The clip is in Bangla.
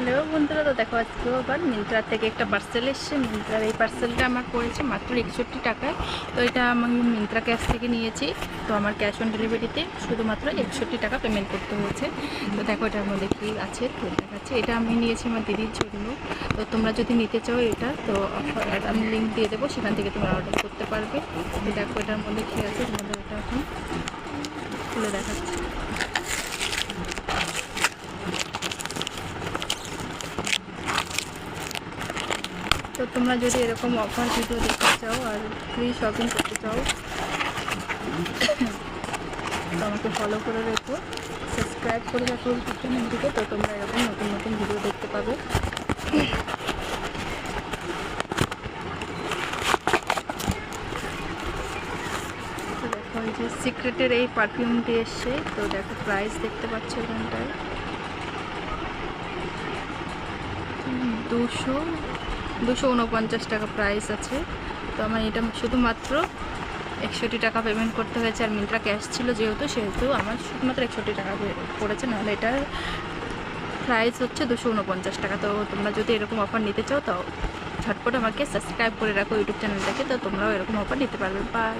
হ্যালো বন্ধুরা, তো দেখো আজকেও আবার মিন্ত্রা থেকে একটা পার্সেল এসছে। মিন্ত্রার এই পার্সেলটা আমার পড়েছে মাত্র 61 টাকায়। তো এটা আমি মিন্ত্রা ক্যাশ থেকে নিয়েছি। তো আমার ক্যাশ অন ডেলিভারিতে শুধুমাত্র 61 টাকা পেমেন্ট করতে হয়েছে। তো দেখো এটার মধ্যে কী আছে তো দেখাচ্ছে। এটা আমি নিয়েছি আমার দিদির জন্য। তো তোমরা যদি নিতে চাও এটা, তো আমি লিঙ্ক দিয়ে দেবো, সেখান থেকে তোমরা অর্ডার করতে পারবে। তো দেখো এটার মধ্যে কী আছে, তোমাদের এটা এখন খুলে দেখাচ্ছি। তো তোমরা যদি এরকম অফার ভিডিও দেখতে চাও আর ফ্রি শপিং করতে চাও তো আমাকে ফলো করে রেখো, সাবস্ক্রাইব করে রাখো ইউটিউব চ্যানেলটিকে। তো তোমরা এরকম নতুন নতুন ভিডিও দেখতে পাবে। তো দেখো এই যে সিক্রেটের এই পারফিউমটি এসছে। তো দেখো প্রাইস দেখতে পাচ্ছ এখানটায় 249 টাকা প্রাইস আছে। তো আমার এটা শুধুমাত্র 61 টাকা পেমেন্ট করতে হয়েছে। আর মিন্ত্রা ক্যাশ ছিল সেহেতু আমার শুধুমাত্র 61 টাকা পড়েছে, নাহলে এটার প্রাইস হচ্ছে 249 টাকা। তো তোমরা যদি এরকম অফার নিতে চাও তো ঝটপট আমাকে সাবস্ক্রাইব করে রাখো ইউটিউব চ্যানেলটাকে। তো তোমরাও এরকম অফার নিতে পারবে। বাই।